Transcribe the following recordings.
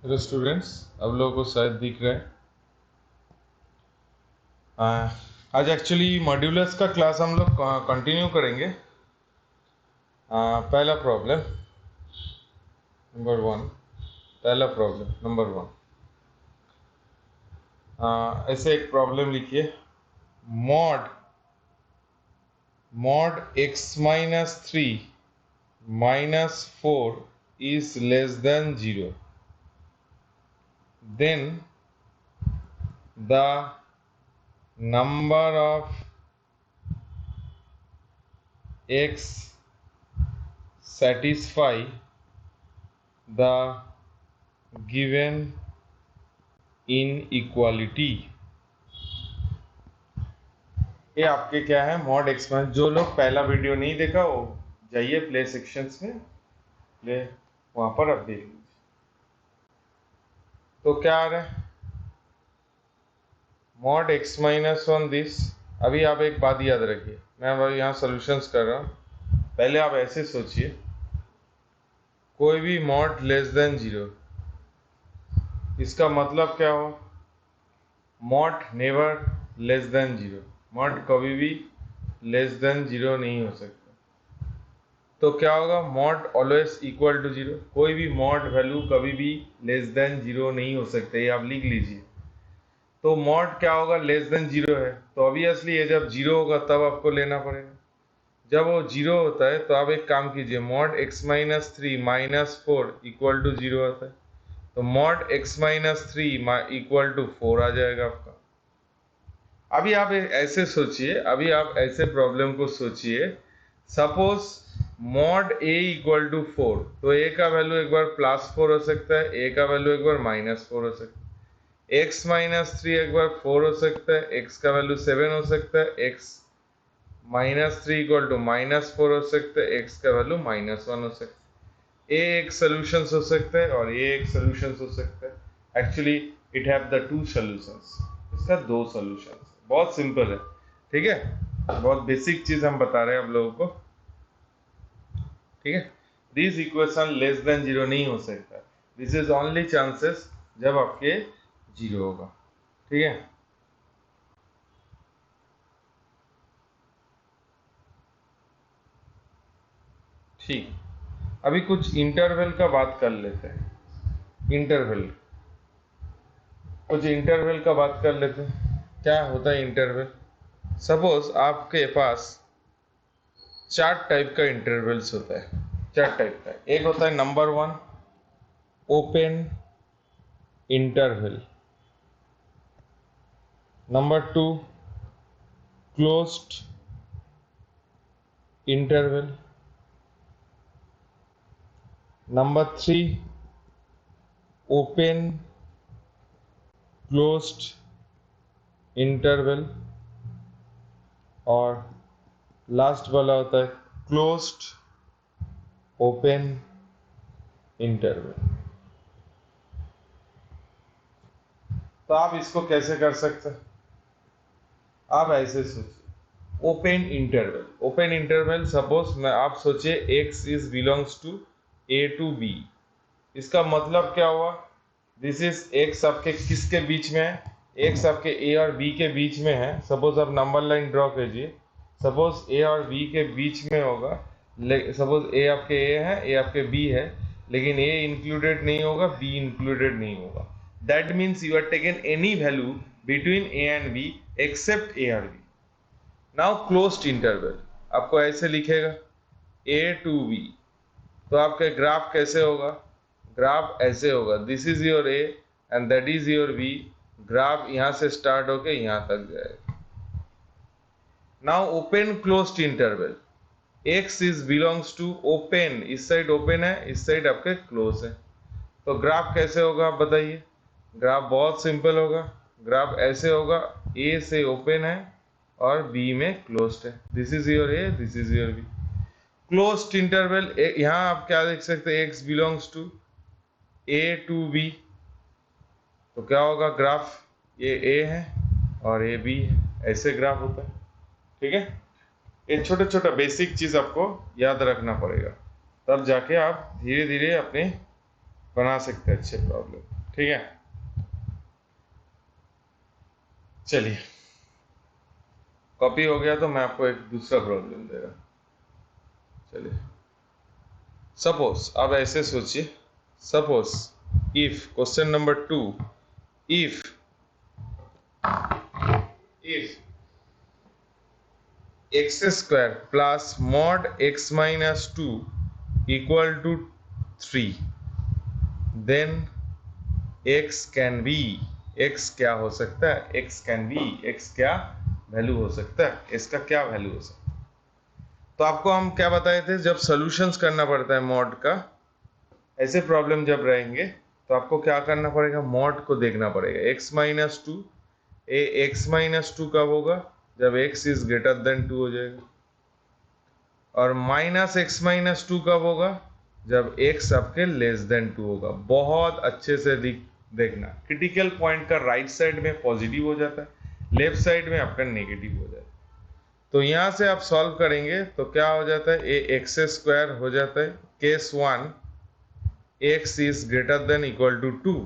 Hello students, अब लोगों को शायद दिख रहा है। आज एक्चुअली मॉड्यूलस का क्लास हम लोग कंटिन्यू करेंगे। पहला प्रॉब्लम नंबर वन, पहला प्रॉब्लम नंबर वन, ऐसे एक प्रॉब्लम लिखिए। Mod x-3 -4 is less than 0, then the number of x satisfy the given inequality। ये आपके क्या है, मॉड एक्स में। जो लोग पहला वीडियो नहीं देखा वो जाइए प्ले सेक्शंस में, प्ले वहां पर आप देख लीजिए। तो क्या आ रहा है, मॉड x-1 दिस। अभी आप एक बात याद रखिए, मैं अब यहाँ सॉल्यूशंस कर रहा हूँ। पहले आप ऐसे सोचिए, कोई भी मॉड लेस देन 0, इसका मतलब क्या हो, mod never less than 0। Mod कभी भी लेस देन 0 नहीं हो सकता। तो क्या होगा, मॉड ऑलवेज इक्वल टू 0। कोई भी मॉड वैल्यू कभी भी लेस देन 0 नहीं हो सकते, ये आप लिख लीजिए। तो मॉड क्या होगा, लेस देन 0 है, तो ऑब्वियसली ये जब 0 होगा तब आपको लेना पड़ेगा। जब वो 0 होता है तो आप एक काम कीजिए, मॉड x-3 -4 इक्वल टू 0 आता है, तो मॉड x-3 इक्वल टू 4 आ जाएगा आपका। अभी आप ऐसे सोचिए, अभी आप ऐसे प्रॉब्लम को सोचिए। Suppose mod a equal to 4, तो a का वैल्यू एक बार +4 हो सकता है, a का वैल्यू एक बार -4 हो सकता है, x-3 एक बार 4 हो सकता है, x का वैल्यू 7 हो सकता है, x-3 इक्वल टू -4 हो सकता है, x का वैल्यू -1 हो सकता है। a एक सोल्यूशन हो सकता है और a एक सोल्यूशन हो सकता है। Actually it have the 2 solutions, इसका 2 सॉल्यूशंस। बहुत सिंपल है, ठीक है, बहुत बेसिक चीज हम बता रहे हैं आप लोगों को, ठीक है। दिस इक्वेशन लेस देन 0 नहीं हो सकता, दिस इज ओनली चांसेस जब आपके 0 होगा, ठीक है। ठीक, अभी कुछ इंटरवल का बात कर लेते हैं। इंटरवल, कुछ इंटरवल का बात कर लेते हैं। क्या होता है इंटरवल? सपोज आपके पास 4 टाइप का इंटरवल्स होता है, 4 टाइप का। एक होता है number 1 open interval, number 2 closed interval, number 3 open closed interval, और लास्ट वाला होता है क्लोज्ड ओपन इंटरवल। तो आप इसको कैसे कर सकते हैं? आप ऐसे सोचिए, open interval. Open interval, suppose मैं आप सोचिए x is belongs to a to b। इसका मतलब क्या हुआ, दिस इज x आपके किसके बीच में है, x आपके a और b के बीच में है। सपोज आप नंबर लाइन ड्रॉ कीजिए, सपोज a और b के बीच में होगा। सपोज a आपके a है, a आपके b है, लेकिन a इंक्लूडेड नहीं होगा, b इंक्लूडेड नहीं होगा। That means you are taken any value between a and b except a और b। नाउ क्लोज्ड इंटरवल आपको ऐसे लिखेगा a टू b, तो आपका ग्राफ कैसे होगा, ग्राफ ऐसे होगा, this is your a and that is your b। Graph यहां से स्टार्ट होके यहां तक जाएगा। Now open closed interval, x is belongs to open, इस साइड ओपन है, इस साइड आपके क्लोज है, तो ग्राफ कैसे होगा आप बताइए। ग्राफ बहुत सिंपल होगा, ग्राफ ऐसे होगा, a से ओपन है और b में क्लोज्ड है, this is your a, this is your b। Closed interval, यहां आप क्या देख सकते हैं, x belongs to a to b, तो क्या होगा ग्राफ, ये a है और ये b है, ऐसे ग्राफ होता है, ठीक है। ये छोटा छोटा बेसिक चीज आपको याद रखना पड़ेगा, तब जाके आप धीरे धीरे अपने बना सकते हैं अच्छे प्रॉब्लम। ठीक है, चलिए कॉपी हो गया तो मैं आपको एक दूसरा प्रॉब्लम दे रहा हूं। चलिए सपोज, अब ऐसे सोचिए, suppose if question number 2, if x square plus mod x minus 2 equal to 3, then x can be, x क्या हो सकता है, एक्स कैन बी, एक्स क्या वैल्यू हो सकता है, इसका क्या वैल्यू हो सकता है। तो आपको हम क्या बताए थे, जब सॉल्यूशंस करना पड़ता है मॉड का, ऐसे प्रॉब्लम जब रहेंगे तो आपको क्या करना पड़ेगा, मॉड को देखना पड़ेगा। X minus two, x minus two कब होगा, जब एक्स इज ग्रेटर देन 2 हो जाएगा। और माइनस एक्स माइनस टू कब होगा, जब एक्स आपके लेस देन 2 होगा। बहुत अच्छे से देखना, क्रिटिकल पॉइंट का राइट साइड में पॉजिटिव हो जाता है, लेफ्ट साइड में आपका नेगेटिव हो जाता है। तो यहां से आप सॉल्व करेंगे तो क्या हो जाता है, ए एक्स स्क्वायर हो जाता है। Case 1 x is greater than equal to 2,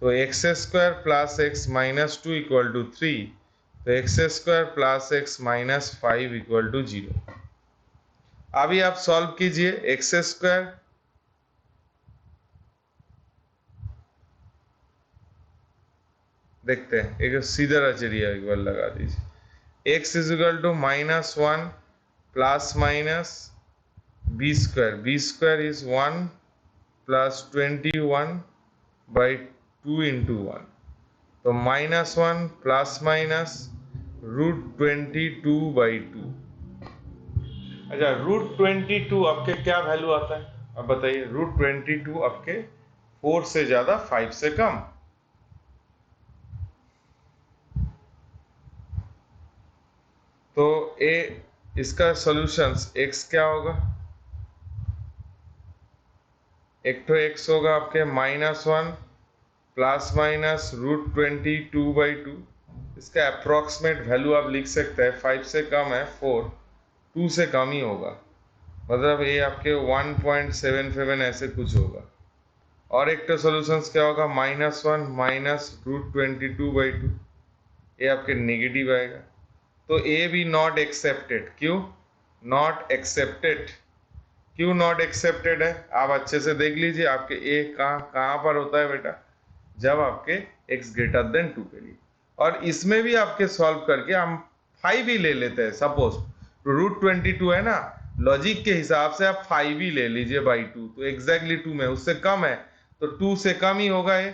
तो x square plus x minus 2 equal to 3, तो x square plus x minus 5 equal to 0। अभी आप सॉल्व कीजिए, एक्स स्क्वायर देखते हैं, एक सीधा रचरिया एक बार लगा दीजिए। X is equal to -1 plus minus B square is 1 plus 21 by 2 into 1, तो -1 प्लस माइनस √22 बाई 2। अच्छा, √22 आपके क्या वैल्यू आता है, अब बताइए। √22 आपके 4 से ज्यादा, 5 से कम। तो ए इसका सॉल्यूशंस x क्या होगा, एक तो x होगा आपके -1 प्लस माइनस √22 बाई 2। इसका अप्रोक्सीमेट वैल्यू आप लिख सकते हैं, 5 से कम है 4, 2 से कम ही होगा, मतलब ये आपके 1.77 ऐसे कुछ होगा। और एक तो सॉल्यूशंस क्या होगा, -1 माइनस √22 बाई 2, ये आपके नेगेटिव आएगा। तो ए भी नॉट एक्सेप्टेड, क्यों नॉट एक्सेप्टेड, क्यों नॉट एक्सेप्टेड है, आप अच्छे से देख लीजिए। आपके ए कहां पर होता है बेटा, जब आपके x ग्रेटर देन 2 के लिए। और इसमें भी आपके सॉल्व करके हम 5 ही ले लेते हैं, सपोज √22 है ना, लॉजिक के हिसाब से आप 5 ही ले लीजिए बाई 2, तो एग्जैक्टली 2 में, उससे कम है तो 2 से कम ही होगा ये,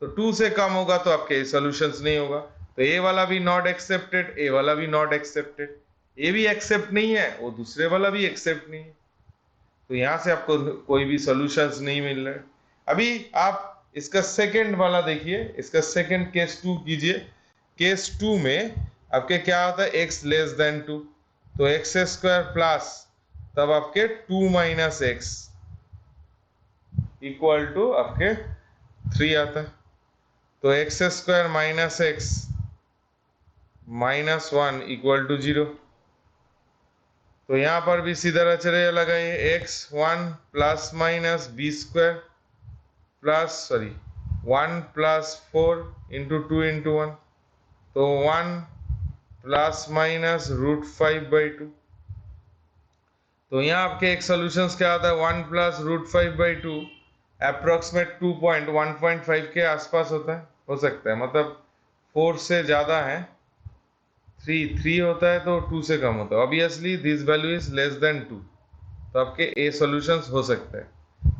तो 2 से कम होगा तो आपके सॉल्यूशंस नहीं होगा। तो ए वाला भी नॉट एक्सेप्टेड, ए वाला भी नॉट एक्सेप्टेड, ए भी एक्सेप्ट नहीं है, वो दूसरे वाला भी एक्सेप्ट नहीं है, तो यहां से आपको कोई भी सॉल्यूशंस नहीं मिल रहे। अभी आप इसका सेकंड वाला देखिए, इसका सेकंड केस 2 कीजिए। केस 2 में आपके क्या होता है, x लेस देन 2, तो एक्स स्क्वायर प्लस तब आपके 2 माइनस एक्स इक्वल टू आपके 3 आता है। तो x square minus x -1 equal to 0। तो यहां पर भी सीधा रचरिया लगाइए, x1 plus minus B square plus 1 plus 4 into 2 into 1, तो 1 प्लस माइनस √5 बाई 2। तो यहाँ आपके एक सॉल्यूशंस क्या आता है, 1 प्लस √5 बाई 2 अप्रोक्सीमेट 1.5 के आसपास होता है, हो सकता है, मतलब 4 से ज़्यादा है, 3 होता है तो 2 से कम होता है। Obviously this value is less than 2, तो आपके ए सॉल्यूशंस हो सकते हैं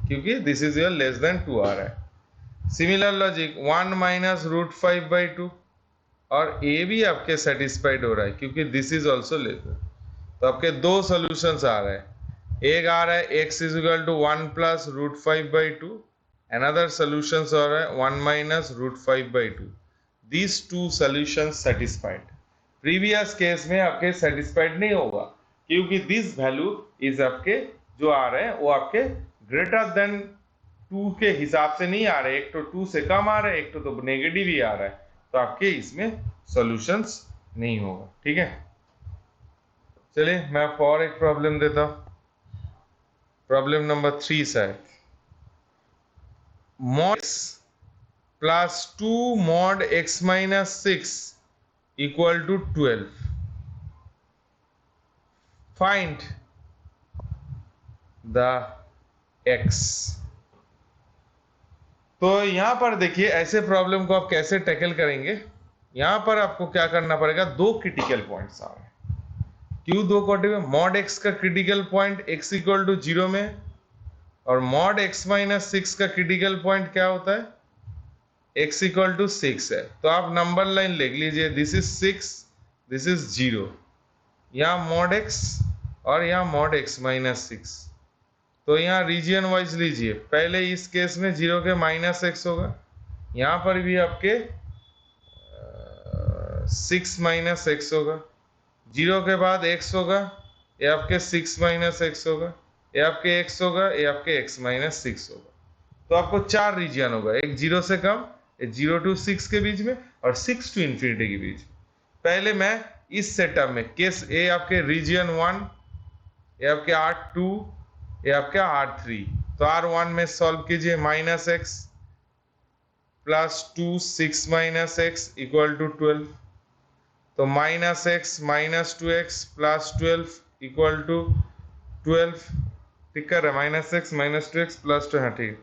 क्योंकि this is your less than 2 आ रहा है। सिमिलर लॉजिक 1 माइनस √5 बाई 2, और ए भी आपके सेटिस्फाइड हो रहा है क्योंकि this is also less than. तो आपके दो सॉल्यूशंस आ रहे हैं, एक आ रहा है x is equal to 1 plus √5 by 2, another solutions आ रहा है 1 minus √5 by 2। These two solutions satisfied. Previous case में आपके सेटिस्फाइड नहीं होगा क्योंकि दिस वैल्यू इज आपके जो आ रहे हैं वो आपके ग्रेटर देन 2 के हिसाब से नहीं आ रहे, एक तो 2 से कम आ रहा है, एक तो नेगेटिव ही आ रहा है, तो आपके इसमें सॉल्यूशंस नहीं होगा। ठीक है, चलिए मैं आपको और एक प्रॉब्लम देता हूं, प्रॉब्लम नंबर 3 शायद। Plus 2 mod x minus 6 equal to 12। Find the x। तो यहां पर देखिए ऐसे प्रॉब्लम को आप कैसे टैकल करेंगे। यहां पर आपको क्या करना पड़ेगा, दो क्रिटिकल पॉइंट्स आ रहे हैं। क्यों दो क्रिटिकल? मॉड x का critical point x equal to 0 में, और मॉड x माइनस 6 का क्रिटिकल पॉइंट क्या होता है, x इक्वल टू 6 है। तो आप नंबर लाइन लिख लीजिए, दिस इज 6, दिस इज 0। यहाँ मॉड x और यहाँ मॉड x माइनस 6। तो यहाँ रीजियन वाइज लीजिए। पहले इस केस में 0 के माइनस x होगा, यहाँ पर भी आपके 6 माइनस x होगा। 0 के बाद x होगा, ये आपके 6 माइनस x होगा, ये आपके x होगा, ये आपके x माइनस 6 होगा। तो आपको 4 रीजियन होगा, एक 0 से कम, एक 0 टू 6 के बीच में, और 6 टू इंफिनिटी के बीच में। पहले मैं इस सेटअप में केस ए आपके रीजियन 1, ये आपके R2, ये आपके R3। तो R1 में सॉल्व कीजिए, minus x plus 2 6 minus x equal to 12। तो minus x minus 2x plus 12 equal to 12। ठीक कर रहे हैं, minus x minus 2x plus 2, हाँ ठीक।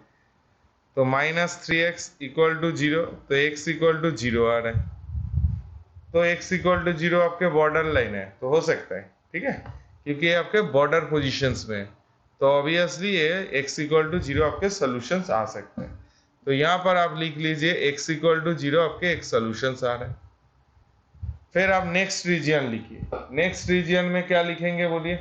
तो माइनस 3x इक्वल टू 0, तो x इक्वल टू 0 आ रहा है। तो x इक्वल टू 0 आपके बॉर्डर लाइन है, तो हो सकता है, ठीक है, क्योंकि ये आपके बॉर्डर पोजीशंस में है। तो ऑब्वियसली ये x इक्वल टू 0 आपके सॉल्यूशंस आ सकते हैं। तो यहाँ पर आप लिख लीजिए x इक्वल टू 0 आपके एक सॉल्यूशंस आ रहे हैं। फिर आप नेक्स्ट रीजियन लिखिए। नेक्स्ट रीजियन में क्या लिखेंगे बोलिए?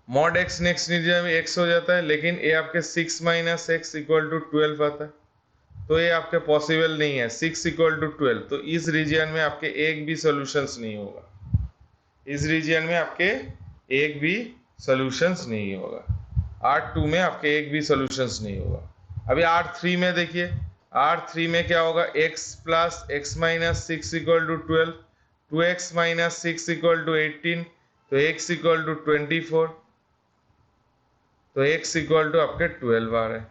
मॉड x नेक्स्ट रीजियन में x हो जाता है, लेकिन ये आपके 6 माइनस x इक्वल टू 12 आता है। तो ये आपके पॉसिबल नहीं है, 6 इक्वल टू 12। तो इस रीजियन में आपके एक भी सॉल्यूशंस नहीं होगा। इस रीजियन में आपके एक भी सॉल्यूशंस नहीं होगा। R2 में आपके एक भी सॉल्यूशंस नहीं होगा। अभी R3 में देखिए, R3 में क्या होगा, x plus x minus 6 equal to 12, 2x minus 6 equal to 18, तो x इक्वल टू 24, तो x इक्वल टू आपके 12 आ रहे हैं।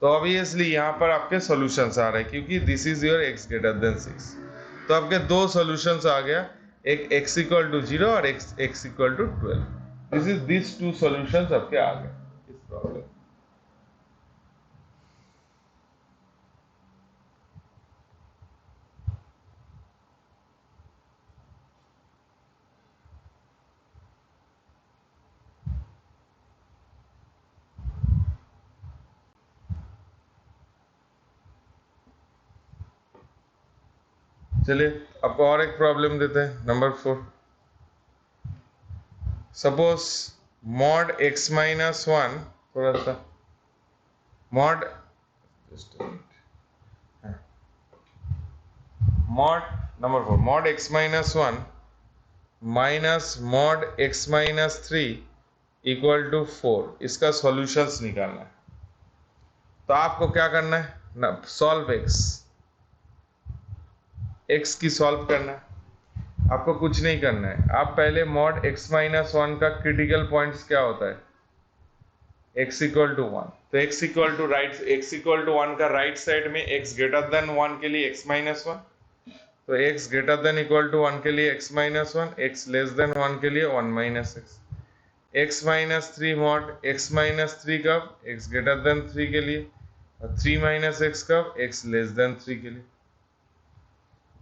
तो ऑब्वियसली यहाँ पर आपके सॉल्यूशंस आ रहे हैं, क्योंकि this is your x greater then 6। तो आपके दो सॉल्यूशंस आ गया, एक x इक्वल टू 0 और x equal to 12। This two solutions आपके आ गए इस प्रॉब्लम। चलिए आपको और एक प्रॉब्लम देते हैं, number 4। Suppose mod x minus 1, थोड़ा सा mod, mod number 4, mod x minus 1 minus mod x minus 3 equal to 4। इसका सॉल्यूशंस निकालना है। तो आपको क्या करना है ना, सॉल्व x की सॉल्व करना है। आपको कुछ नहीं करना है, आप पहले मॉड x माइनस 1 का क्रिटिकल पॉइंट्स क्या होता है, x इक्वल टू 1। तो x equal to right, x equal to 1 का राइट साइड में x ग्रेटर देन 1 के लिए x माइनस 1, तो x greater than equal to 1 के लिए x minus 1, x less than 1 के लिए 1 minus x minus 3 mod x minus 3 कब, x ग्रेटर देन 3 के लिए, और 3 माइनस x कब, x लेस देन 3 के लिए।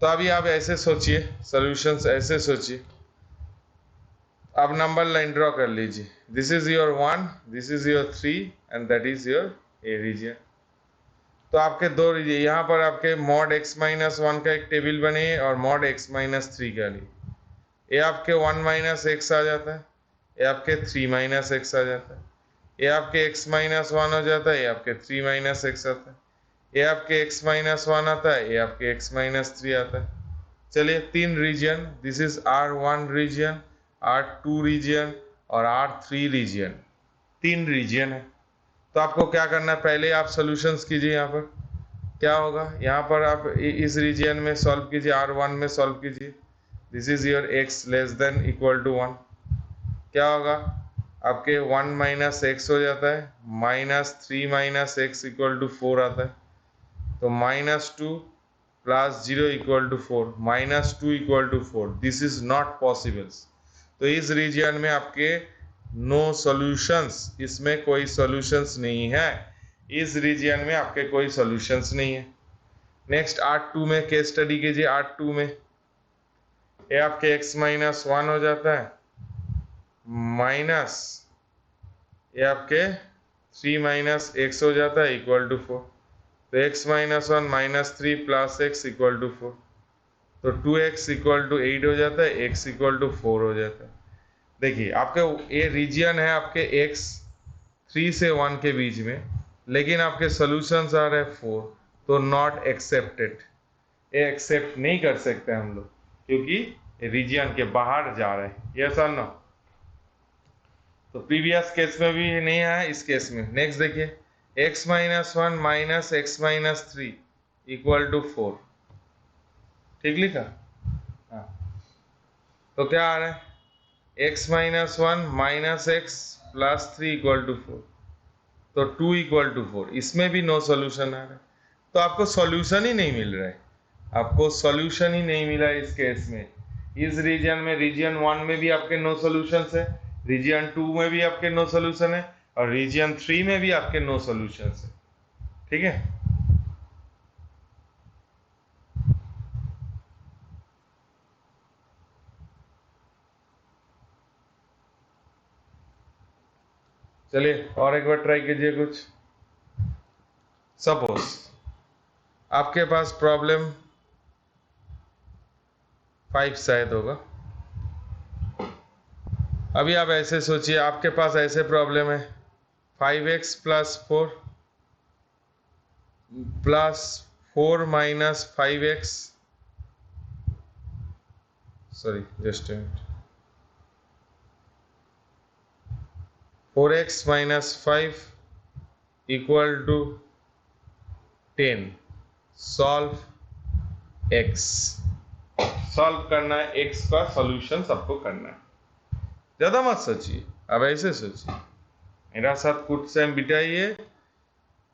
तो अभी आप ऐसे सोचिए, सॉल्यूशंस ऐसे सोचिए। आप नंबर लाइन ड्रॉ कर लीजिए, this is your 1, this is your 3 and that is your a region. तो आपके दो रीजन, यहाँ पर आपके मॉड x माइनस 1 का एक टेबल बने और मॉड x माइनस 3 का लिए। ये आपके 1 माइनस x आ जाता है, ये आपके 3 माइनस x आ जाता है, ये आपके x माइनस 1 हो जाता है, ये आपके 3 माइनस x आता है, ये आपके x माइनस 1 आता है, ये आपके x माइनस 3 आता है। चलिए तीन region, this is R1 region, R2 region और R3 रीजन, तीन रीजन है। तो आपको क्या करना है, पहले आप सॉल्यूशंस कीजिए। यहाँ पर क्या होगा, यहाँ पर आप इस रीजन में सॉल्व कीजिए, R1 में सॉल्व कीजिए, this is your x less than equal to 1। क्या होगा, आपके 1 माइनस x हो जाता है, minus 3 minus x equal to 4 आता है। तो -2 + 0 = 4, -2 = 4, दिस इज नॉट पॉसिबल। तो इस रीजन में आपके नो सॉल्यूशंस, इसमें कोई सॉल्यूशंस नहीं है, इस रीजन में आपके कोई सॉल्यूशंस नहीं है। नेक्स्ट 8-2 में केस स्टडी कीजिए। 8-2 में ये आपके x-1 हो जाता है, माइनस ये आपके 3 - x हो जाता है = 4। तो x-1 -3 + x = 4, तो 2x = 8 हो जाता है, x = 4 हो जाता है। देखिए आपके ये रीजन है आपके x 3 से 1 के बीच में, लेकिन आपके सॉल्यूशंस आ रहे हैं 4, तो नॉट एक्सेप्टेड, ये एक्सेप्ट नहीं कर सकते हम लोग, क्योंकि रीजन के बाहर जा रहे हैं। यस और नो? तो प्रीवियस केस में भी नहीं आया, इस केस में। नेक्स्ट देखिए, x-1 - x-3 = 4, ठीक लिखा? हाँ, तो क्या आ रहा है, x-1 - x + 3 = 4, तो 2 = 4, इसमें भी नो सॉल्यूशन आ रहा है। तो आपको सॉल्यूशन ही नहीं मिल रहा है, आपको सॉल्यूशन ही नहीं मिला इस केस में। इस रीजन में, रीजन 1 में भी आपके नो सॉल्यूशन है, रीजन 2 में भी आपके नो सॉल्यूशन है, और रीजन 3 में भी आपके नो सॉल्यूशन है। ठीक है, चलिए और एक बार ट्राई कीजिए कुछ। सपोज आपके पास प्रॉब्लम 5 शायद होगा। अभी आप ऐसे सोचिए, आपके पास ऐसे प्रॉब्लम है 5x + 4 + 4 - 5x, sorry just 4x - 5 = 10। Solve x, solve करना है, x का सॉल्यूशन सबको करना है। ज़्यादा मत सोचिए, अब ऐसे सोचिए, मेरा साथ कुछ टाइम बिताइए,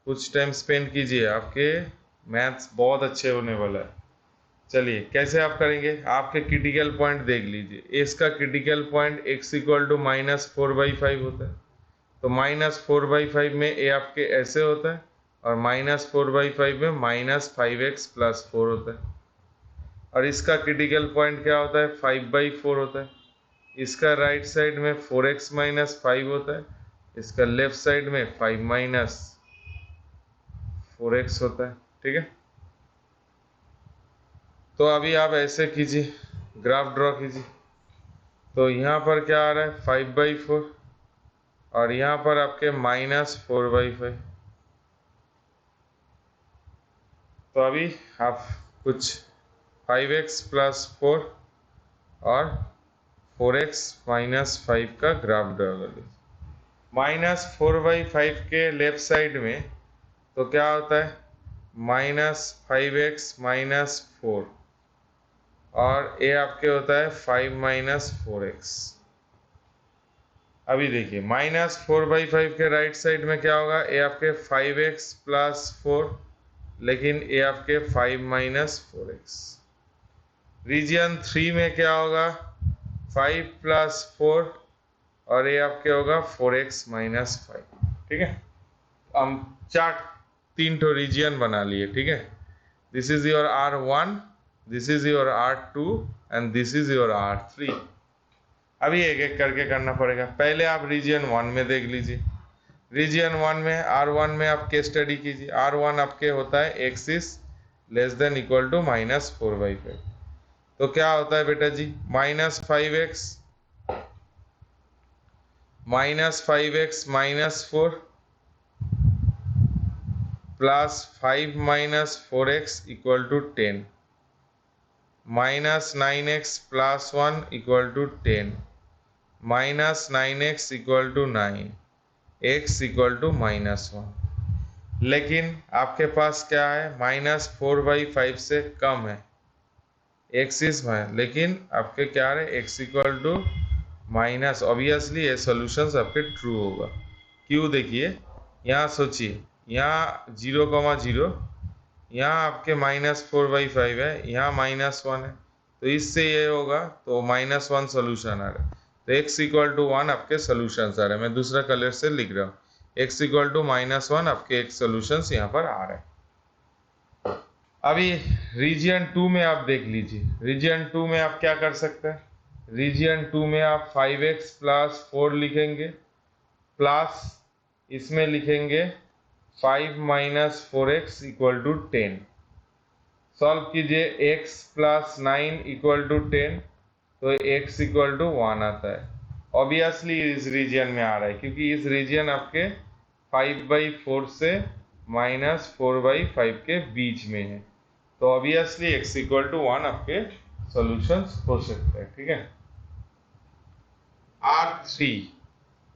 कुछ टाइम स्पेंड कीजिए, आपके मैथ्स बहुत अच्छे होने वाला है। चलिए कैसे आप करेंगे, आपके क्रिटिकल पॉइंट देख लीजिए। इसका क्रिटिकल पॉइंट x = -4/5 होता है, तो -4/5 में ये आपके ऐसे होता है, और -4/5 में -5x + 4 होता है, और इसका क्रिटिकल पॉइंट क्या होता है, 5/4 होता है। इसका राइट साइड में 4x - 5 होता है, इसका लेफ्ट साइड में 5 - 4x होता है। ठीक है, तो अभी आप ऐसे कीजिए, ग्राफ ड्रॉ कीजिए। तो यहाँ पर क्या आ रहा है, 5/4, और यहाँ पर आपके -4/5। तो अभी आप कुछ 5x + 4 और 4x - 5 का ग्राफ ड्रॉ कर लीजिए। -4/5 के लेफ्ट साइड में तो क्या होता है, -5x - 4, और ये आपके होता है 5 - 4x। अभी देखिए -4/5 के राइट साइड में क्या होगा, ये आपके 5x + 4, लेकिन ये आपके 5 - 4x। रीजन 3 में क्या होगा, 5 + 4, और ये आपके होगा 4x - 5। ठीक है, हम तीन ठो रीजन बना लिए। ठीक है, this is your R1, this is your R2, and this is your R3। अभी एक एक करके करना पड़ेगा। पहले आप रीजन 1 में देख लीजिए। रीजन 1 में, R1 में आप केस स्टडी कीजिए। R1 आपके होता है x is < = -4/5। तो क्या होता है बेटा जी, -5x - 4 + 5 - 4x = 10, -9x + 1 = 10, -9x = 9, x = -1। लेकिन आपके पास क्या है, -4/5 से कम है, x इज लेकिन आपके क्या है, x = ऑब्वियसली ये सॉल्यूशंस आपके ट्रू होगा। क्यों, देखिए यहाँ सोचिए, यहाँ 0, 0 यहाँ आपके -4/5 है, यहाँ -1 है, तो इससे ये होगा तो -1 सोल्यूशन आ रहा है। तो x = 1 आपके सोल्यूशन आ रहे हैं। मैं दूसरा कलर से लिख रहा हूँ, x = -1 आपके एक सोल्यूशन यहाँ पर आ रहा है। अभी रीजियन 2 में आप देख लीजिए, रीजियन 2 में आप क्या कर सकते हैं? रीजियन 2 में आप 5x + 4 लिखेंगे, प्लस इसमें लिखेंगे 5 - 4x = 10। सॉल्व कीजिए, x + 9 = 10, तो x = 1 आता है। ऑब्वियसली इस रीजियन में आ रहा है क्योंकि इस रीजियन आपके 5/4 से -4/5 के बीच में है, तो ऑब्वियसली x = 1 आपके सॉल्यूशंस हो सकते हैं। ठीक है।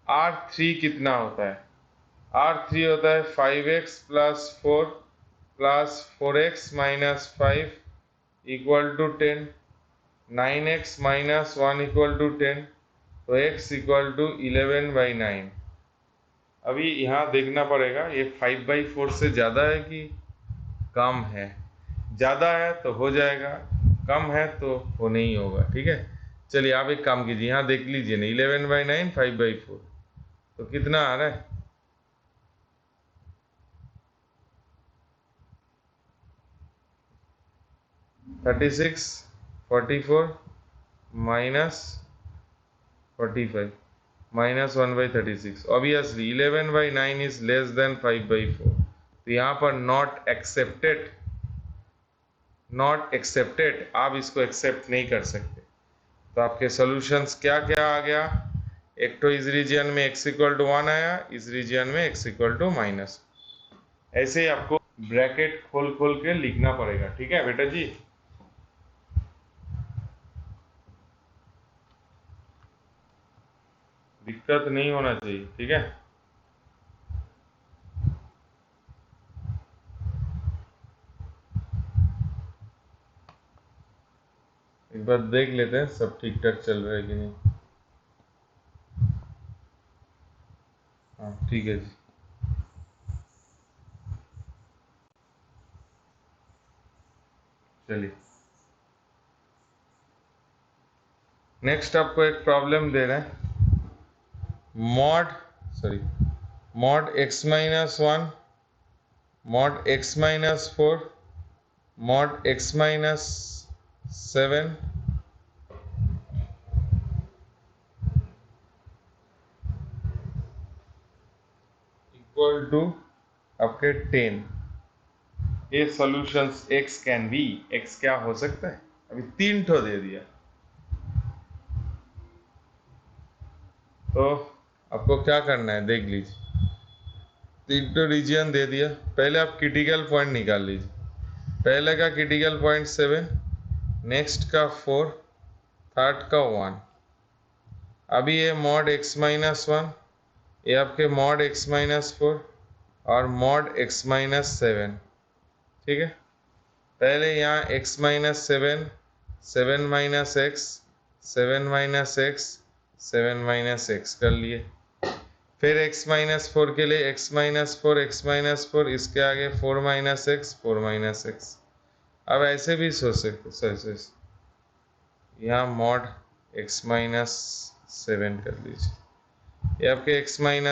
R3 कितना होता है? R3 होता है 5x + 4 + 4x - 5 = 10, 9x - 1 = 10, तो x = 11/9। अभी यहाँ देखना पड़ेगा ये 5/4 से ज़्यादा है कि कम है। ज़्यादा है तो हो जाएगा, कम है तो वो नहीं होगा। ठीक है, चलिए आप एक काम कीजिए, यहाँ देख लीजिए ना, 11/9 5/4, तो कितना आ रहा है? 36, 44 -45 -1/36। ऑब्वियसली 11/9 इज लेस देन 5/4, तो यहाँ पर नॉट एक्सेप्टेड, आप इसको एक्सेप्ट नहीं कर सकते। तो आपके सॉल्यूशंस क्या क्या आ गया? एक तो इस रीजन में x = 1 आया, इस रीजन में x = -। ऐसे ही आपको ब्रैकेट खोल खोल के लिखना पड़ेगा। ठीक है बेटा जी, दिक्कत नहीं होना चाहिए। ठीक है, एक बार देख लेते हैं सब ठीक ठाक चल रहा है कि नहीं। हाँ ठीक है जी। चलिए नेक्स्ट आपको एक प्रॉब्लम दे रहे हैं, mod x - 1 mod x - 4 mod x - 7 = आपके 10। ये solutions x can be, x क्या हो सकता है? अभी 3 ठो दे दिया, तो आपको क्या करना है देख लीजिए। 3 ठो रीजन दे दिया, पहले आप क्रिटिकल पॉइंट निकाल लीजिए। पहले का क्रिटिकल पॉइंट 7, नेक्स्ट का 4, थर्ड का 1। अभी ये mod x - 1, ये आपके mod x - 4 और mod x - 7। ठीक है, पहले यहाँ x - 7, 7 - x, 7 - x, 7 - x कर लिए। फिर x - 4 के लिए x - 4, x - 4, इसके आगे 4 - x, 4 - x। अब ऐसे भी सोच सकते, यहाँ mod x - 7 कर लीजिए, ये आपके x - 1,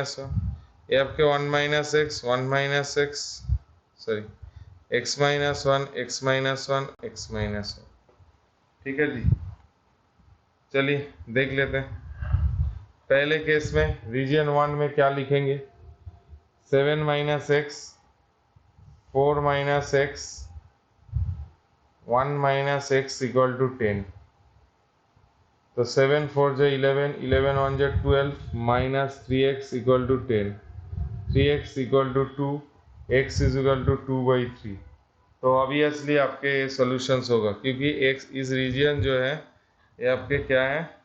ये आपके 1 - x, 1 - x, sorry x - 1, x - 1, x - 1। ठीक है जी, चलिए देख लेते हैं। पहले केस में रीजन 1 में क्या लिखेंगे? 7 - x, 4 - x, 1 - x = 10। तो 7 4 जो 11, 11 1 जो 12, -3x = 10, 3x = 2, x = 2/3। तो ऑब्वियसली आपके सॉल्यूशंस होगा क्योंकि x इस रीजन जो है ये आपके क्या है,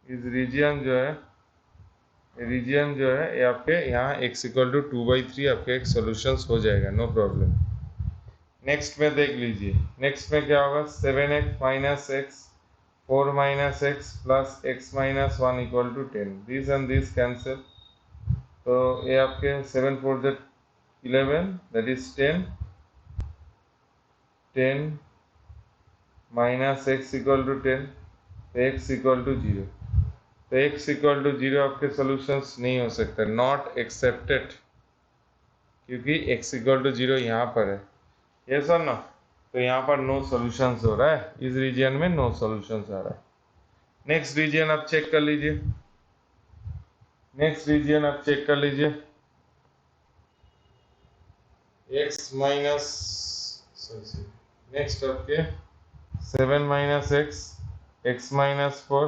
इस रीजन जो है ये आपके यहाँ x = 2/3 आपके एक सॉल्यूशंस हो जाएगा, नो प्रॉब्लम। नेक्स्ट में देख लीजिए, नेक्स्ट में क्या होगा? 7x - x, 4 - x plus x - 1 = 10, this and this cancel, तो ये आपके 7 4 जो 11 that is 10 minus x equal to 10 तो x equal to 0 तो x equal to 0 आपके सॉल्यूशंस नहीं हो सकते, नॉट एक्सेप्टेड, क्योंकि x equal to 0 यहाँ पर है, ये सर ना, तो यहाँ पर नो सॉल्यूशंस हो रहा है, इस रीजन में नो सॉल्यूशंस आ रहा है। नेक्स्ट रीजन आप चेक कर लीजिए, नेक्स्ट रीजन आप चेक कर लीजिए, x माइनस नेक्स्ट आपके 7 minus x minus 4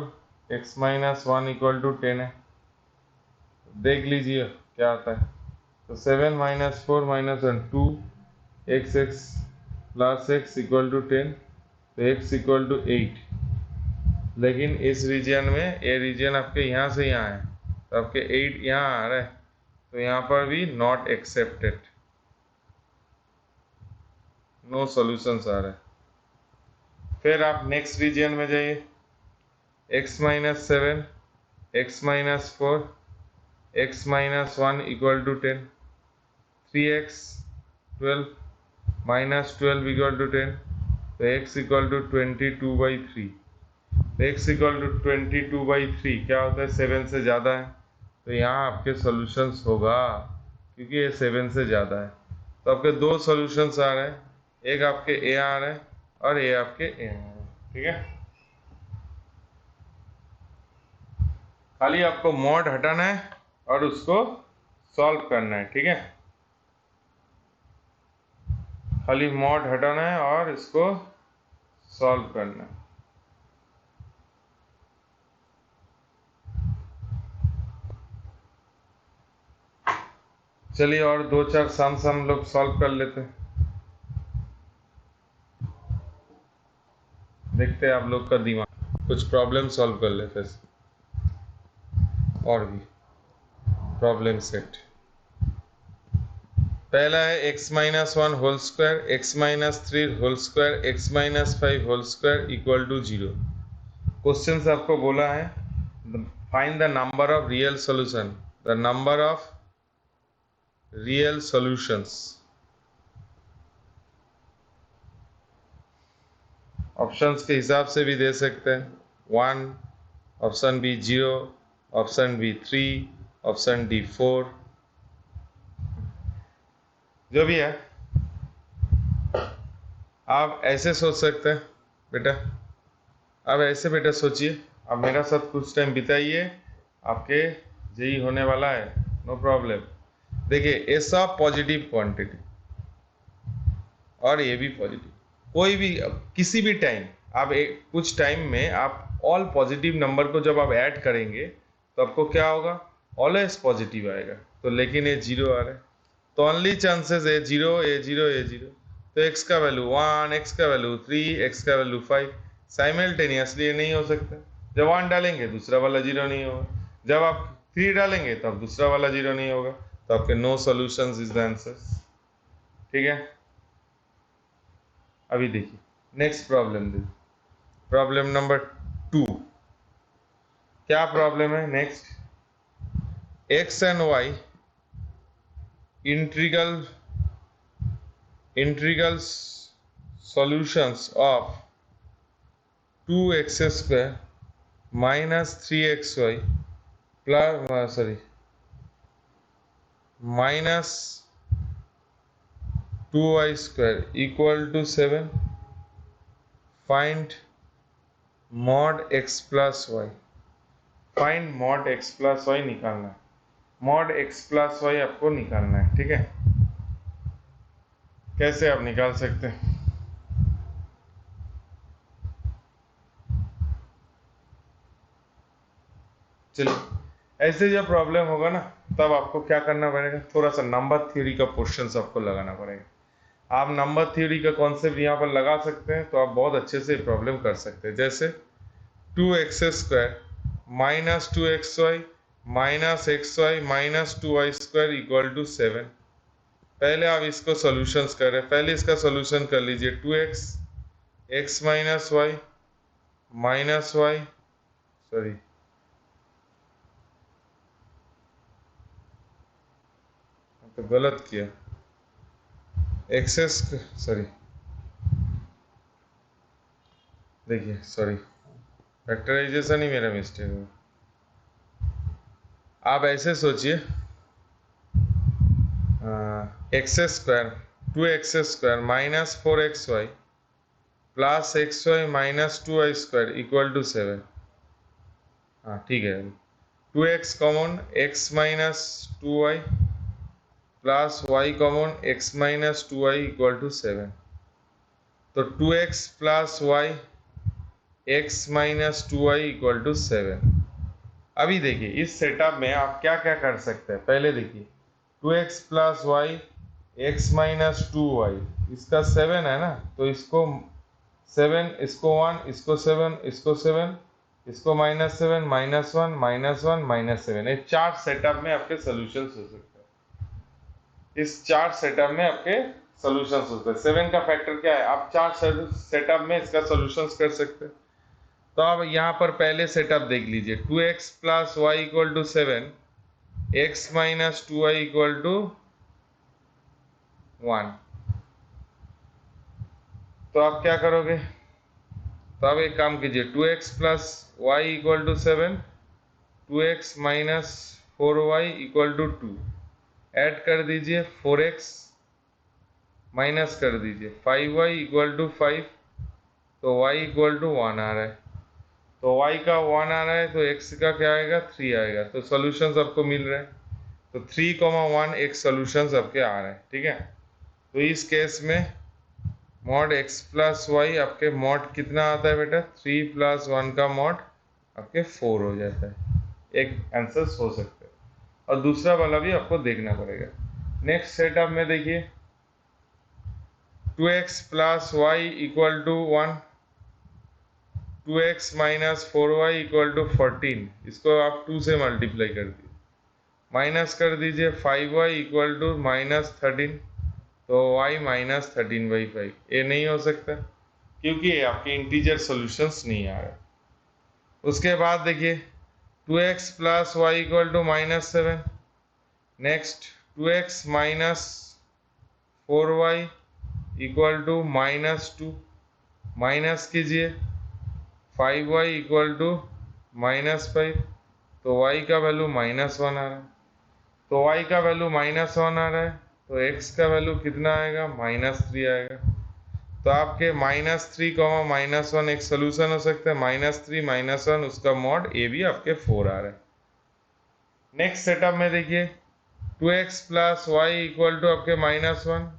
x minus 1 equal to 10 है, देख लीजिए क्या आता है। तो 7 minus 4 minus 1 2 x plus x equal to 10 तो x इक्वल टू 8, लेकिन इस रीजन में ये रीजन आपके यहाँ से यहाँ है तो आपके 8 यहाँ आ रहा है, तो यहाँ पर भी नॉट एक्सेप्टेड, नो सॉल्यूशंस आ रहा है। फिर आप नेक्स्ट रीजन में जाइए, x minus 7 x minus 4 x minus 1 equal to 10 3x 12 minus 12 equal to 10 तो x equal to 22/3, x equal to 22/3 क्या होता है, 7 से ज़्यादा है, तो यहाँ आपके सॉल्यूशंस होगा, क्योंकि ये 7 से ज़्यादा है। तो आपके दो सॉल्यूशंस आ रहे हैं, एक आपके ए आ रहा है और ए आपके ए आ रहा है, ठीक है। खाली आपको मॉड हटाना है और उसको सॉल्व करना है, ठीक है, खाली मॉड हटाना है और इसको सॉल्व करना है। चलिए और दो चार सम हम लोग सॉल्व कर लेते हैं, देखते हैं आप लोग का दिमाग, कुछ प्रॉब्लम सॉल्व कर लेते हैं और भी प्रॉब्लम सेट। पहला है x minus 1 whole square x minus 3 whole square x minus 5 whole square equal to 0। Question से आपको बोला है find the number of real solution, the number of real solutions. Options के हिसाब से भी दे सकते हैं, 1, option B 0, option B 3, option D 4, जो भी है आप ऐसे सोच सकते हैं बेटा, अब ऐसे बेटा सोचिए, आप मेरा साथ कुछ टाइम बिताइए, आपके जेई होने वाला है, नो प्रॉब्लम। देखिए ये सब पॉजिटिव क्वांटिटी और ये भी पॉजिटिव, कोई भी किसी भी टाइम आप कुछ टाइम में आप ऑल पॉजिटिव नंबर को जब आप ऐड करेंगे तो आपको क्या होगा, ऑलवेज पॉजिटिव आएगा। तो लेकिन ये 0 आ रहा है, तो ओनली चांसेस है 0 ये 0 ये 0, तो x का वैल्यू 1, x का वैल्यू 3, x का वैल्यू 5, साइमल्टेनियसली ये नहीं हो सकता। जब 1 डालेंगे दूसरा वाला 0 नहीं होगा, जब आप 3 डालेंगे तब दूसरा वाला 0 नहीं होगा, तो आपके no solutions is the answer, ठीक है। अभी देखिए नेक्स्ट प्रॉब्लम, देखिए प्रॉब्लम नंबर 2, क्या प्रॉब्लम है next, x and y integral solutions of 2x square minus 3xy plus minus 2y square equal to 7, find mod x plus y, find mod x plus y निकालना है, mod x plus Y आपको निकालना है, ठीक है। कैसे आप निकाल सकते हैं, चलिए ऐसे जब प्रॉब्लम होगा ना तब आपको क्या करना पड़ेगा, थोड़ा सा नंबर थ्योरी का पोर्शन आपको लगाना पड़ेगा। आप नंबर थ्योरी का कॉन्सेप्ट यहाँ पर लगा सकते हैं तो आप बहुत अच्छे से प्रॉब्लम कर सकते हैं। जैसे 2x square minus 2xy minus xy minus 2y square equal to 7। पहले आप इसको सॉल्यूशंस करें, पहले इसका सॉल्यूशन कर लीजिए, 2x x minus y minus y तो गलत किया, एक्सेस, सॉरी देखिए, सॉरी फैक्टराइजेशन ही मेरा मिस्टेक है। आप ऐसे सोचिए, x square 2x² minus 4xy plus xy minus 2y square equal to 7। हाँ ठीक है, 2x common x minus 2y plus y common x minus 2y equal to 7। तो 2x plus y x minus 2y equal to 7। अभी देखिए इस setup में आप क्या क्या कर सकते हैं। पहले देखिए 2x plus Y x minus 2y, इसका 7 है ना, तो इसको 7, इसको 1, इसको 7, इसको 7, इसको -7, -1, -1, -7, ये 4 सेटअप में आपके सॉल्यूशंस हो सकते हैं। इस 4 सेटअप में आपके सॉल्यूशंस होते हैं। 7 का फैक्टर क्या है, आप 4 सेटअप में इसका सॉल्यूशंस कर सकते हैं। तो अब यहाँ पर पहले सेटअप देख लीजिए, 2x plus y equal to 7, x minus 2y equal to 1। तो आप क्या करोगे, तो आप एक काम कीजिए, 2x plus y equal to 7, 2x minus 4y equal to 2, add कर दीजिए 4x माइनस कर दीजिए 5y इक्वल टू 5, तो y इक्वल टू 1 आ रहा है। तो y का 1 आ रहा है, तो x का क्या आएगा, 3 आएगा। तो सॉल्यूशंस आपको मिल रहे हैं। तो 3, 1 एक सॉल्यूशंस आपके आ रहे हैं, ठीक है। तो इस केस में मॉड x प्लस वाई आपके मॉड कितना आता है बेटा, 3 प्लस 1 का मॉड आपके 4 हो जाता है। एक आंसर हो सकता है, और दूसरा वाला भी आपको देखना पड़ेगा। नेक्स्ट सेटअप में देखिए, 2x plus y equal to 1, 2x minus 4y equal to 14, इसको आप 2 से मल्टीप्लाई कर दीजिए, माइनस कर दीजिए 5y इक्वल टू -13, तो y माइनस 13/5। ये नहीं हो सकता क्योंकि ये आपके इंटीजर सॉल्यूशंस नहीं आ रहे। उसके बाद देखिए 2x plus y equal to -7, next 2x minus 4y equal to -2, minus कीजिए 5y इक्वल टू -5, तो y का वैल्यू -1 आ रहा है। तो y का वैल्यू -1 आ रहा है, तो x का वैल्यू कितना आएगा, -3 आएगा। तो आपके -3, -1 एक सोल्यूशन हो सकता है। -3 -1 उसका मॉड a भी आपके 4 आ रहा है। नेक्स्ट सेटअप में देखिए 2x plus y equal to आपके -1,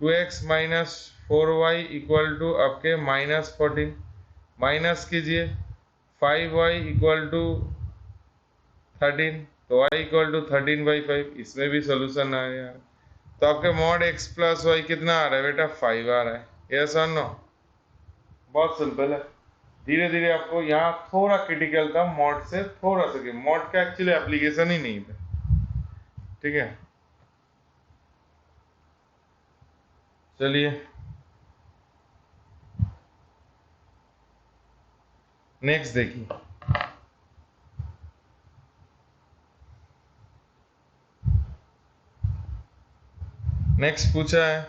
2x minus 4y equal to आपके -14, माइनस कीजिए 5y इक्वल टू 13, तो y इक्वल टू 13/5, इसमें भी सोल्यूशन आ गया। तो आपके मॉड x प्लस वाई कितना आ रहा है बेटा, 5 आ रहा है। यस और नो, बहुत सिंपल है। धीरे धीरे आपको यहाँ थोड़ा क्रिटिकल था, मॉड से थोड़ा सा, मॉड का एक्चुअली एप्लीकेशन ही नहीं था, ठीक है। चलिए नेक्स्ट देखिए, नेक्स्ट पूछा है,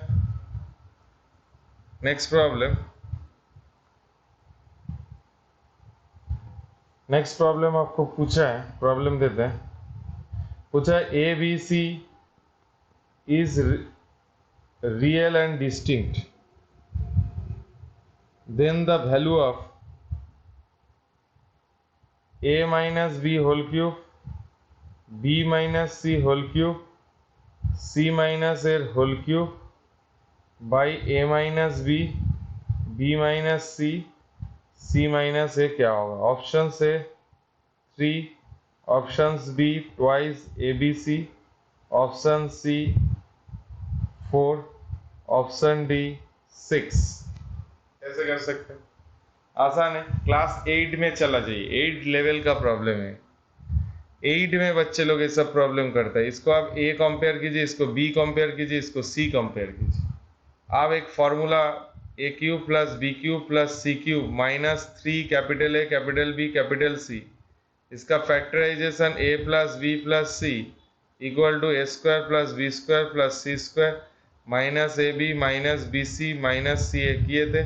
नेक्स्ट प्रॉब्लम, नेक्स्ट प्रॉब्लम आपको पूछा है, प्रॉब्लम देते हैं। पूछा है A B C is real and distinct, then the value of a minus b whole cube, b minus c whole cube, c minus a whole cube by a minus b, b minus c, c minus a क्या होगा। Option से 3, option B twice abc, option C 4, option D 6। कैसे कर सकते हैं, आसान है। Class 8 में चला जाइए, 8 लेवल का प्रॉब्लम है। 8 में बच्चे लोग ये सब प्रॉब्लम करते हैं। इसको आप a कंपेयर कीजिए, इसको b कंपेयर कीजिए, इसको c कंपेयर कीजिए। आप एक formula a³ plus b³ plus c³ minus 3 capital A capital B capital C, इसका factorization a plus b plus c equal to a² plus b² plus c², minus A B minus B C minus C A किए थे।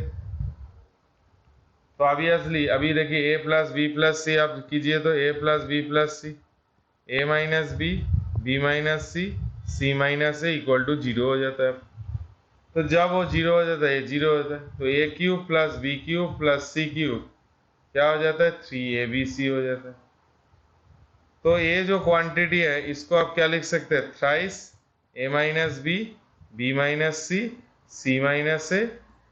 तो obviously अभी देखिए a plus B plus C आप कीजिए तो a plus B plus C, A minus B minus C minus A equal to 0 हो जाता है। तो जब वो 0 हो जाता है, 0 हो जाता है, तो A cube plus B cube plus C cube क्या हो जाता है, 3abc हो जाता है। तो ये जो क्वांटिटी है इसको आप क्या लिख सकते हैं, thrice A minus B minus C minus A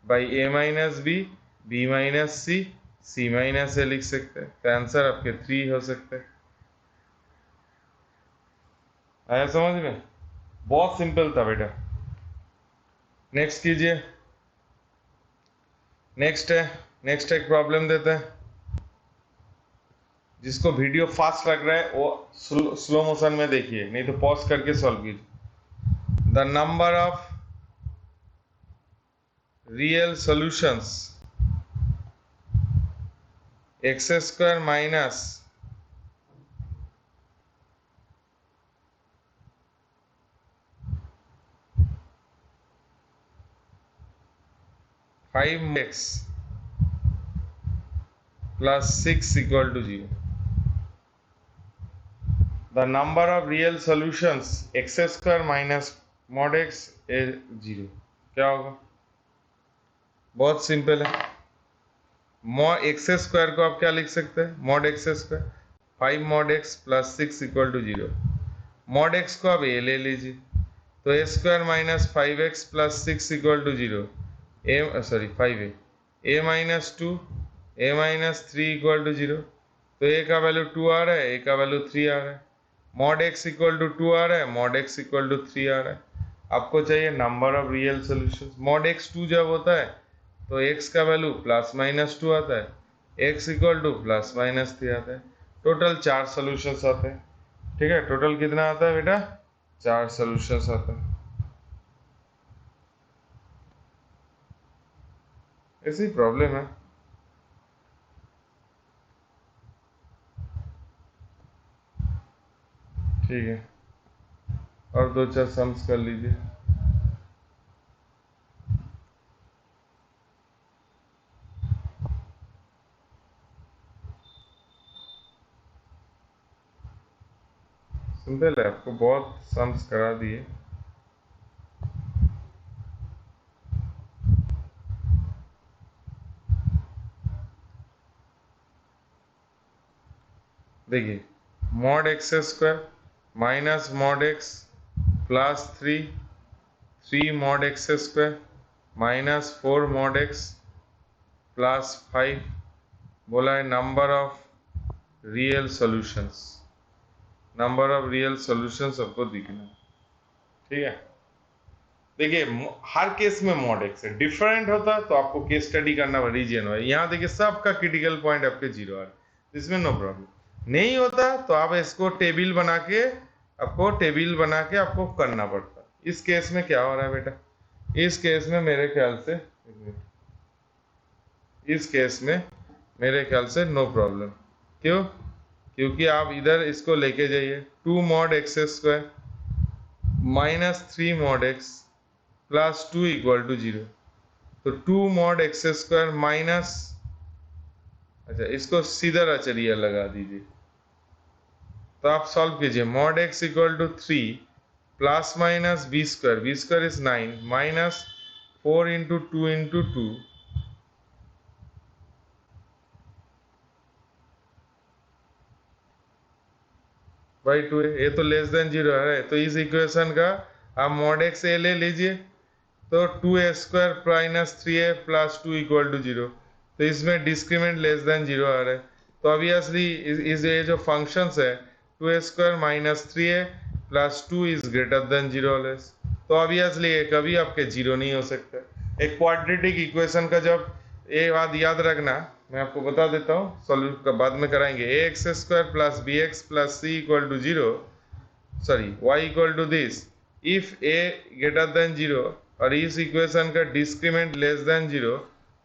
by A minus B minus C minus A लिख सकते हैं। तो आंसर आपके 3 हो सकते हैं। आया समझ में? बहुत सिंपल था बेटा। नेक्स्ट कीजिए। नेक्स्ट एक प्रॉब्लम देते हैं। जिसको वीडियो फास्ट लग रहा है वो स्लो मोशन में देखिए, नहीं तो पॉज करके सॉल्व कीजिए। The number of real solutions X square minus five X plus 6 equal to 0। The number of real solutions X square minus mod X A 0 क्या होगा? बहुत सिंपल है। मॉड एक्स स्क्वायर को आप क्या लिख सकते हैं, mod x square 5 mod x plus 6 equal to 0। Mod X को आप ए ले लीजिए, तो A square minus 5x plus 6 equal to 0, A 5a, A minus 2 A minus 3 equal to 0। तो ए का वैल्यू 2 आ रहा है, ए का वैल्यू 3 आ रहा है। मॉड एक्स इक्वल टू 2 आ रहा है, मॉड एक्स इक्वल टू 3 आ रहा है। आपको चाहिए number of real solution. Mod x 2 जब होता है तो x का वैल्यू प्लस माइनस 2 आता है, x equal two plus minus 3 आता है। टोटल 4 सोल्यूशंस आते हैं। ठीक है, टोटल कितना आता है बेटा, 4 सोल्यूशंस आते हैं। ऐसी प्रॉब्लम है। ठीक है, और 2-4 सम्स कर लीजिए। सिंपल है, आपको बहुत सम्स करा दिए। देखिए, mod x square minus mod x plus 3 mod x square minus 4 mod x plus 5 बोला है number of real solutions. Number of real solutions सबको दिखना है। ठीक है, देखिए हर केस में मॉड एक्स है, डिफरेंट होता तो आपको केस स्टडी करना पड़ेगा रीजन वाइज। यहाँ देखिए सबका क्रिटिकल पॉइंट आपके 0 आ रहा है, इसमें नो प्रॉब्लम। नहीं होता तो आप इसको टेबल बना के आपको करना पड़ता। इस केस में क्या हो रहा है बेटा, इस केस में मेरे ख्याल से नो प्रॉब्लम। क्यों? क्योंकि आप इधर इसको लेके जाइए, 2 mod x square minus 3 mod x plus 2 equal to 0। तो 2 मॉड एक्स स्क्वायर माइनस, अच्छा इसको सीधा चलिए लगा दीजिए, तो आप सॉल्व कीजिए। Mod x equal to 3 plus minus B square is 9 minus 4 into 2 into 2 by 2। ये तो लेस देन 0 है, तो इस इक्वेशन का आप मॉड एक्स ए ले लीजिए, तो 2a square minus 3a plus 2 equal to 0। तो इसमें डिस्क्रीमेंट लेस देन 0 आ रहा है, तो ऑब्वियसली इस ये जो फंक्शंस है 2a square minus 3a plus 2 is greater than 0 less. तो ऑब्वियसली ये कभी आपके 0 नहीं हो सकता। एक क्वाड्रेटिक इक्वेशन का जब ये बात याद रखना, मैं आपको बता देता हूँ, सॉल्व का बाद में कराएंगे। A X square plus B X plus C equal to 0, sorry y equal to this if a greater than 0 और इस इक्वेशन का डिस्क्रीमेंट लेस देन 0,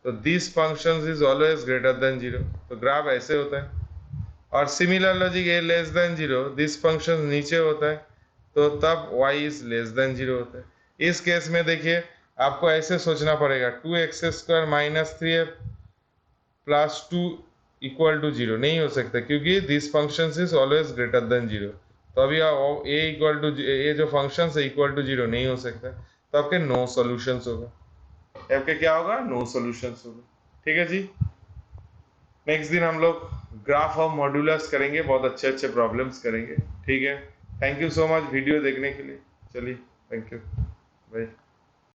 तो this function is always greater than 0। तो ग्राफ ऐसे होता है। और similar logic a less than 0 this function नीचे होता है, तो तब y इज लेस देन 0 होता है। इस केस में देखिए आपको ऐसे सोचना पड़ेगा 2x² minus 3f plus 2 equal to 0 नहीं हो सकता, क्योंकि this function is always greater than 0। तो अभी ए इक्वल टू ये जो फंक्शन है इक्वल टू 0 नहीं हो सकता, तो आपके नो सॉल्यूशंस होगा, आपके क्या होगा, नो सॉल्यूशंस होगा। ठीक है जी। नेक्स्ट दिन हम लोग ग्राफ ऑफ मॉड्यूलस करेंगे, बहुत अच्छे अच्छे प्रॉब्लम्स करेंगे। ठीक है, thank you so much video देखने के लिए। चलिए, थैंक यू, बाय।